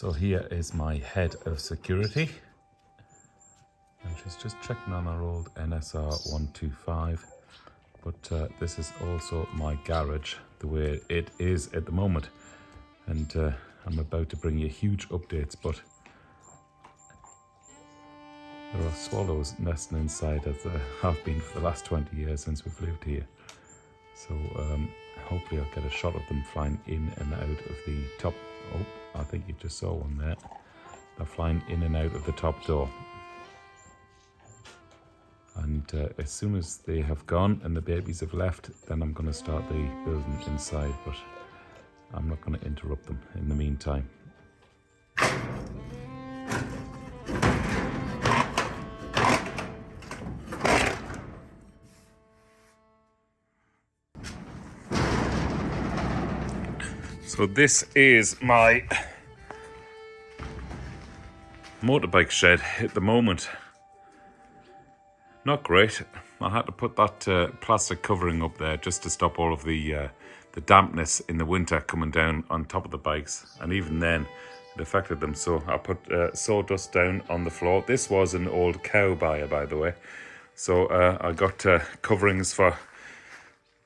So here is my head of security. And she's just checking on our old NSR 125. But this is also my garage, the way it is at the moment. And I'm about to bring you huge updates, but there are swallows nesting inside, as there have been for the last 20 years since we've lived here. So hopefully I'll get a shot of them flying in and out of the top. Oh, I think you just saw one there. They're flying in and out of the top door. And as soon as they have gone and the babies have left, then I'm going to start the building inside, but I'm not going to interrupt them in the meantime. So this is my motorbike shed at the moment. Not great. I had to put that plastic covering up there just to stop all of the dampness in the winter coming down on top of the bikes, and even then it affected them. So I put sawdust down on the floor. This was an old cow buyer, by the way. So I got coverings for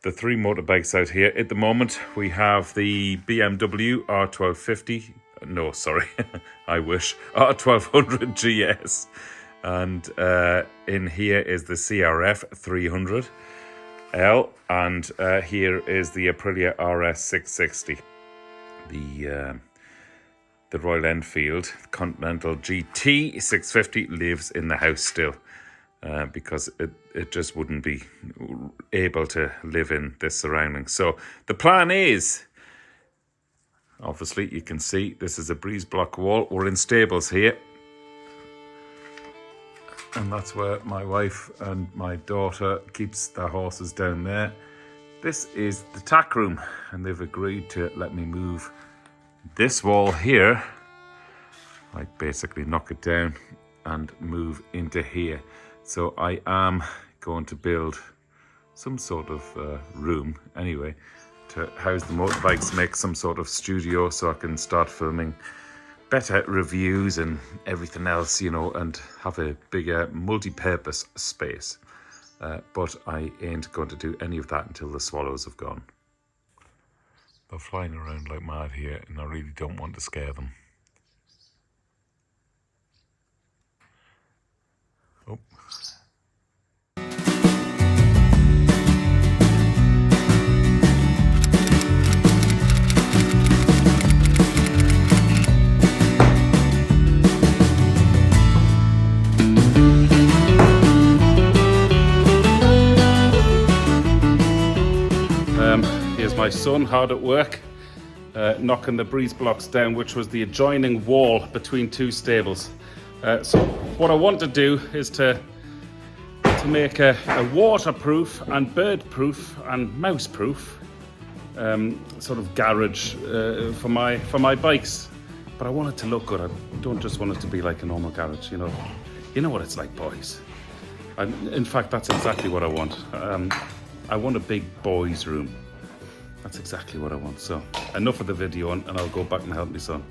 the three motorbikes out here. At the moment we have the BMW R1250, no sorry, I wish, R1200 GS, and in here is the CRF 300L, and here is the Aprilia RS660, the Royal Enfield Continental GT 650 lives in the house still. Because it just wouldn't be able to live in this surrounding. So the plan is, obviously you can see this is a breeze block wall. We're in stables here. And that's where my wife and my daughter keeps their horses down there. This is the tack room, and they've agreed to let me move this wall here. Like basically knock it down and move into here. So I am going to build some sort of room anyway to house the motorbikes, make some sort of studio so I can start filming better reviews and everything else, you know, and have a bigger multi-purpose space. But I ain't going to do any of that until the swallows have gone. They're flying around like mad here and I really don't want to scare them. Oh. Here's my son hard at work, knocking the breeze blocks down, which was the adjoining wall between two stables. So what I want to do is to make a waterproof and bird-proof and mouse-proof sort of garage for my bikes. But I want it to look good. I don't just want it to be like a normal garage, you know. You know what it's like, boys. In fact, that's exactly what I want. I want a big boys' room. That's exactly what I want. So enough of the video, and I'll go back and help my son.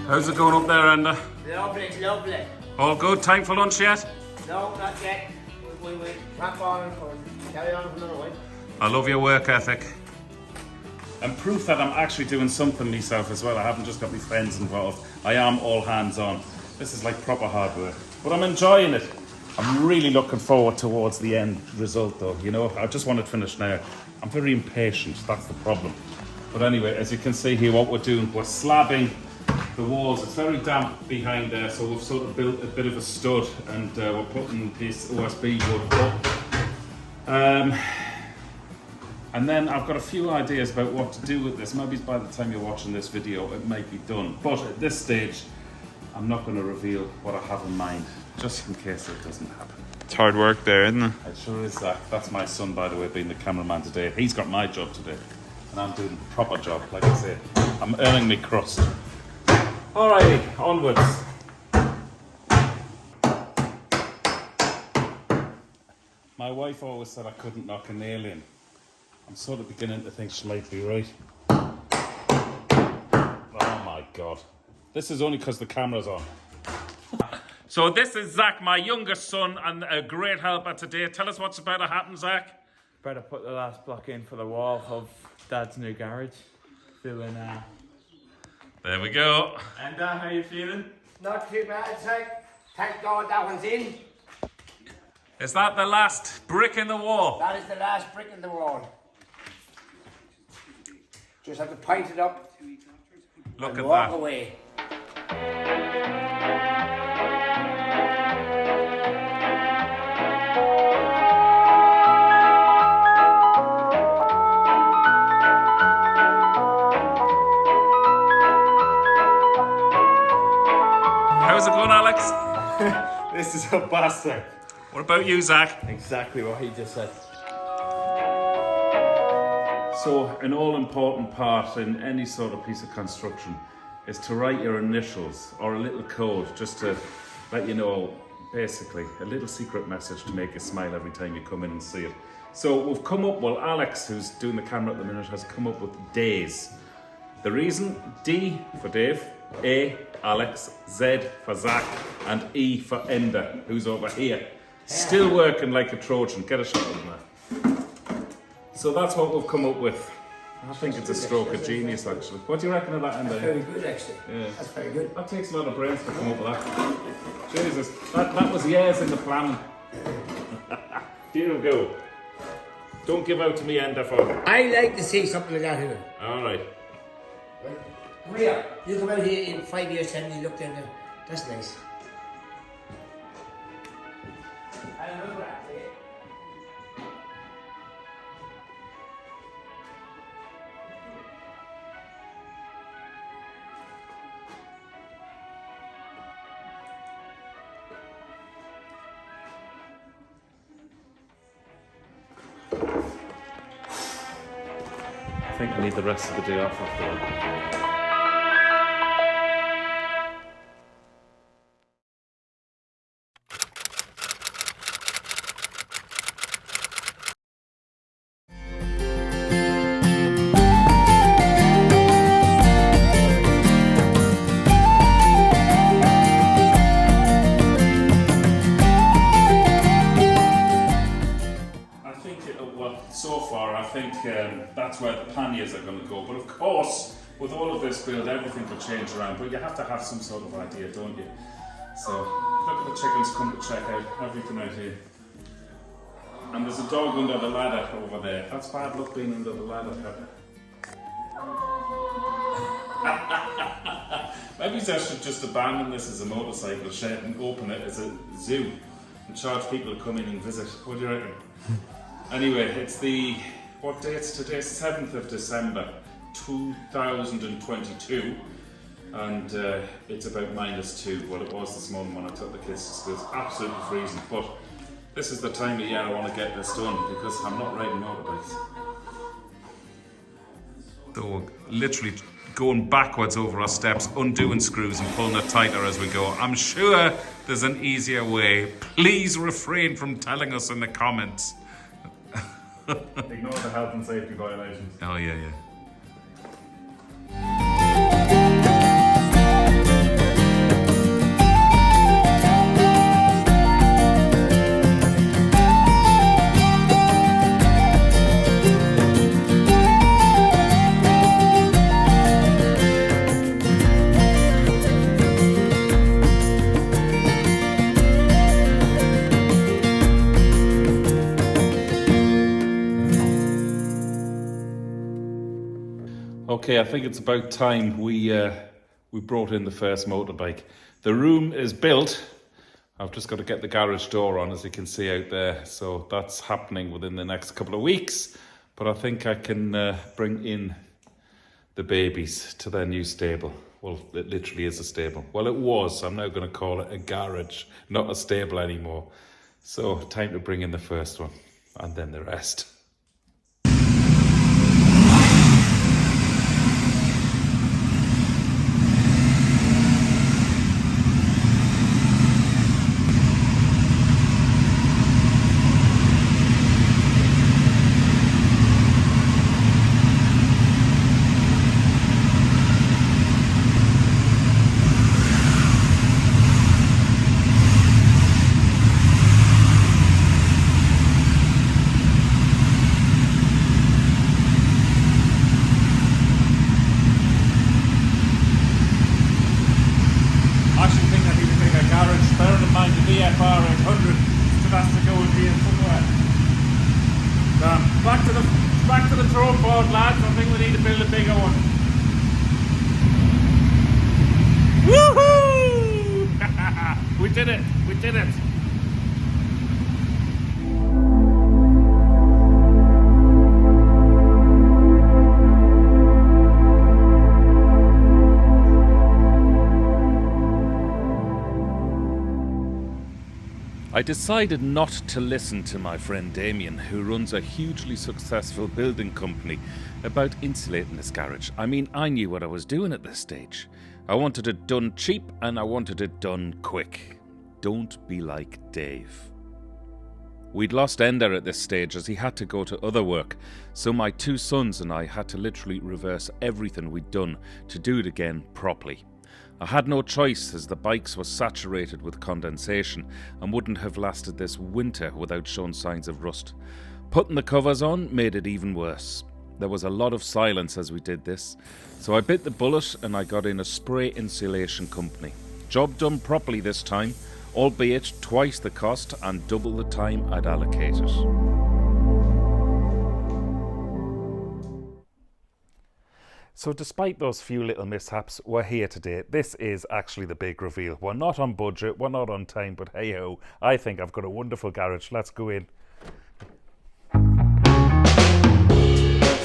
How's it going up there, Enda? Lovely, lovely. All good? Time for lunch yet? No, not yet. We crack on or carry on for another way. I love your work ethic. And proof that I'm actually doing something myself as well. I haven't just got my friends involved. I am all hands on. This is like proper hard work. But I'm enjoying it. I'm really looking forward towards the end result though. You know, I just want it finished now. I'm very impatient, that's the problem. But anyway, as you can see here, what we're doing, we're slabbing the walls. It's very damp behind there, so we've sort of built a bit of a stud, and we're putting this OSB wood up. And then I've got a few ideas about what to do with this. Maybe by the time you're watching this video it might be done, but at this stage I'm not going to reveal what I have in mind, just in case it doesn't happen. It's hard work there, isn't it? It sure is, Zach. That's my son, by the way, being the cameraman today. He's got my job today, and I'm doing the proper job, like I say. I'm earning me crust. Alrighty, onwards. My wife always said I couldn't knock a nail in. I'm sort of beginning to think she might be right. Oh my God. This is only because the camera's on. So this is Zach, my youngest son, and a great helper today. Tell us what's about to happen, Zach. Better put the last block in for the wall of Dad's new garage. Feeling There we go. And how you feeling? Not too bad, Zach. Thank God that one's in. Is that the last brick in the wall? That is the last brick in the wall. Just have to point it up. Look and at walk that. away. How's it going, Alex? This is a bastard. What about you, Zach? Exactly what he just said. So, an all-important part in any sort of piece of construction is to write your initials or a little code just to let you know, basically, a little secret message to make you smile every time you come in and see it. So we've come up, well, Alex, who's doing the camera at the minute, has come up with days. The reason, D for Dave, A, Alex, Z for Zach, and E for Ender, who's over here. Still working like a Trojan. Get a shot of that. So that's what we've come up with. I think it's a stroke of genius, actually. What do you reckon of that, Ender? Very good, actually. Yeah. That's very good. That takes a lot of brains to come up with that. Jesus, that was years in the planning. Here we go. Don't give out to me, Ender, for I like to see something like that here. all right. Come here. You come out here in 5 years' time and you look down there. That's nice. I remember that. I think I need the rest of the day off after that. So far, I think that's where the panniers are going to go. But of course, with all of this build, everything could change around. But you have to have some sort of idea, don't you? So, look at the chickens come to check out everything out here. And there's a dog under the ladder over there. That's bad luck being under the ladder. Maybe I should just abandon this as a motorcycle shed and open it as a zoo and charge people to come in and visit. What do you reckon? Anyway, it's the, what date's today? 7th of December 2022, and it's about -2. Well, it was this morning when I took the kids to school. It's absolutely freezing, but this is the time of year I want to get this done because I'm not riding motorbikes. So we're literally going backwards over our steps, undoing screws and pulling it tighter as we go. I'm sure there's an easier way. Please refrain from telling us in the comments. Ignore the health and safety violations. Oh, yeah, yeah. Okay, I think it's about time we brought in the first motorbike. The room is built. I've just got to get the garage door on, as you can see out there. So that's happening within the next couple of weeks. But I think I can bring in the babies to their new stable. Well, it literally is a stable. Well, it was. I'm now going to call it a garage, not a stable anymore. So time to bring in the first one and then the rest. Back to the drone board, lads. I think we need to build a bigger one. Woohoo! We did it! We did it! I decided not to listen to my friend Damien, who runs a hugely successful building company, about insulating this garage. I mean, I knew what I was doing at this stage. I wanted it done cheap and I wanted it done quick. Don't be like Dave. We'd lost Ender at this stage as he had to go to other work, so my two sons and I had to literally reverse everything we'd done to do it again properly. I had no choice as the bikes were saturated with condensation and wouldn't have lasted this winter without showing signs of rust. Putting the covers on made it even worse. There was a lot of silence as we did this, so I bit the bullet and I got in a spray insulation company. Job done properly this time, albeit twice the cost and double the time I'd allocated. So despite those few little mishaps, we're here today. This is actually the big reveal. We're not on budget, we're not on time, but hey ho, I think I've got a wonderful garage. Let's go in.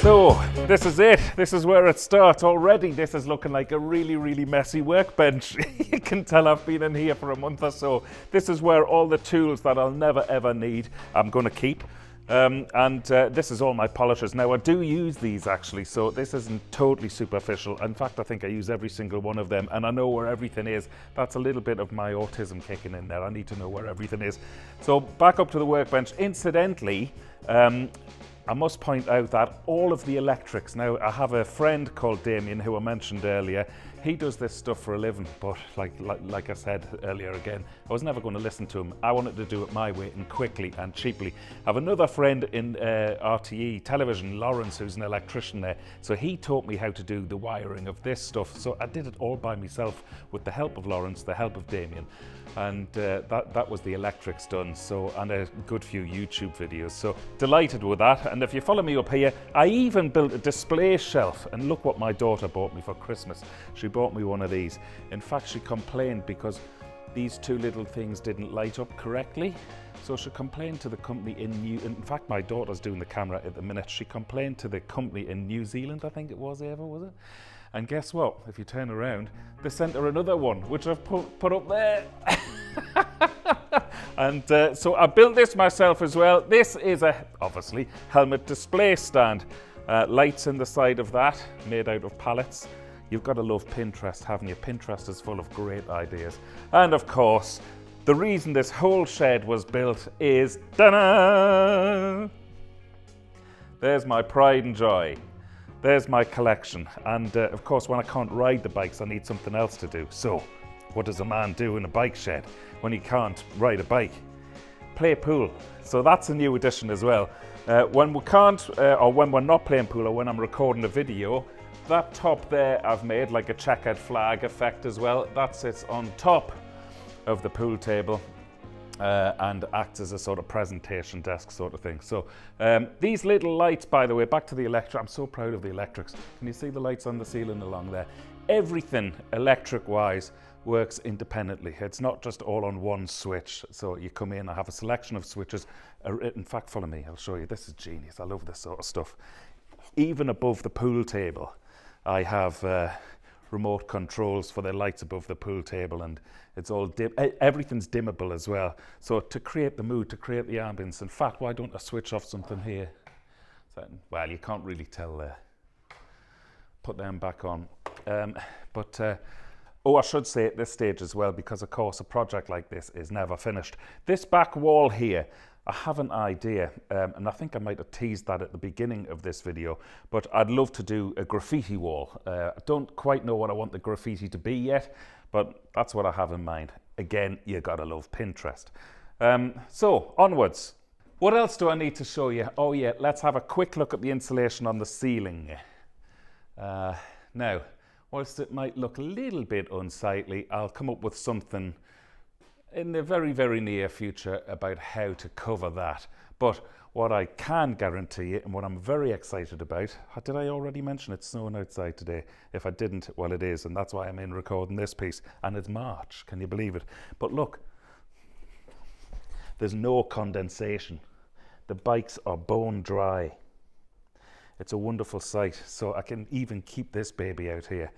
So, this is it. This is where it starts. Already this is looking like a really, really messy workbench. You can tell I've been in here for a month or so. This is where all the tools that I'll never ever need, I'm going to keep. This is all my polishers. Now I do use these actually, so this isn't totally superficial. In fact, I think I use every single one of them and I know where everything is. That's a little bit of my autism kicking in there. I need to know where everything is. So back up to the workbench. Incidentally, I must point out that all of the electrics, now I have a friend called Damien who I mentioned earlier. He does this stuff for a living, but like I said earlier again, I was never going to listen to him. I wanted to do it my way and quickly and cheaply. I have another friend in RTE television, Lawrence, who's an electrician there. So he taught me how to do the wiring of this stuff. So I did it all by myself with the help of Lawrence, the help of Damien. And that was the electrics done, so, and a good few YouTube videos, so delighted with that. And if you follow me up here, I even built a display shelf, and look what my daughter bought me for Christmas. She bought me one of these. In fact, she complained because these two little things didn't light up correctly, so she complained to the company in fact, my daughter's doing the camera at the minute. She complained to the company in New Zealand, I think it was, Eva, was it? And guess what? If you turn around, they sent her another one, which I've put up there. And so I built this myself as well. This is a, obviously, helmet display stand. Lights in the side of that, made out of pallets. You've got to love Pinterest, haven't you? Pinterest is full of great ideas. And of course, the reason this whole shed was built is, ta-da! There's my pride and joy. There's my collection, and of course when I can't ride the bikes I need something else to do. So what does a man do in a bike shed when he can't ride a bike? Play pool. So that's a new addition as well. When we can't, or when we're not playing pool, or when I'm recording a video, that top there I've made like a checkered flag effect as well. That sits on top of the pool table. And acts as a sort of presentation desk sort of thing. So these little lights, by the way, back to the electric, I'm so proud of the electrics. Can you see the lights on the ceiling along there? Everything electric-wise works independently. It's not just all on one switch. So you come in, I have a selection of switches. In fact, follow me, I'll show you. This is genius, I love this sort of stuff. Even above the pool table, I have remote controls for the lights above the pool table, and it's all everything's dimmable as well. So to create the mood, to create the ambience. In fact, why don't I switch off something here? So, well, you can't really tell there. Put them back on. Oh, I should say at this stage as well, because of course a project like this is never finished. This back wall here, I have an idea, and I think I might have teased that at the beginning of this video, but I'd love to do a graffiti wall. I don't quite know what I want the graffiti to be yet, but that's what I have in mind. Again, you gotta love Pinterest. So, onwards. What else do I need to show you? Oh yeah, let's have a quick look at the insulation on the ceiling. Now, whilst it might look a little it unsightly, I'll come up with something in the very, very near future about how to cover that. But what I can guarantee you, and what I'm very excited about, did I already mention it's snowing outside today? If I didn't, well it is, and that's why I'm in recording this piece. And it's March, can you believe it? But look, there's no condensation. The bikes are bone dry. It's a wonderful sight, so I can even keep this baby out here.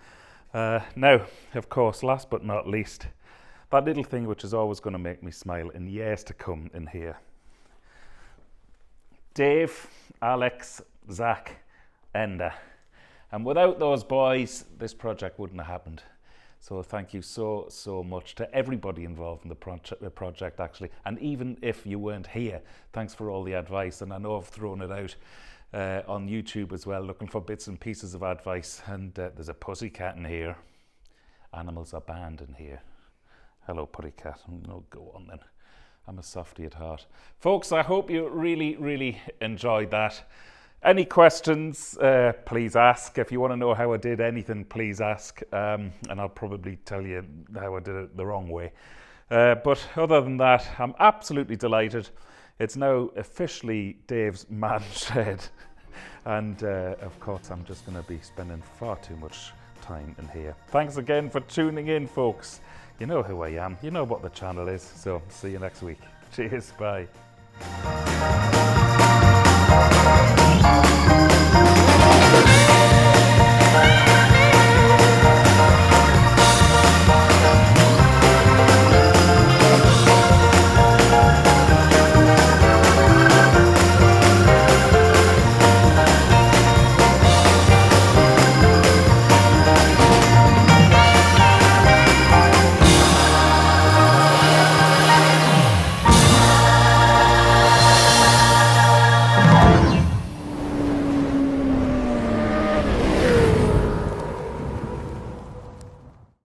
Now, of course, last but not least, that little thing which is always going to make me smile in years to come in here. Dave, Alex, Zach, Enda. And without those boys, this project wouldn't have happened. So thank you so, so much to everybody involved in the project actually. And even if you weren't here, thanks for all the advice. And I know I've thrown it out on YouTube as well, looking for bits and pieces of advice. And there's a pussycat in here. Animals are banned in here. Hello, pussycat. No, go on then. I'm a softie at heart. Folks, I hope you really, really enjoyed that. Any questions, please ask. If you want to know how I did anything, please ask. And I'll probably tell you how I did it the wrong way. But other than that, I'm absolutely delighted. It's now officially Dave's man shed. And of course, I'm just going to be spending far too much time in here. Thanks again for tuning in, folks. You know who I am. You know what the channel is. So see you next week. Cheers. Bye.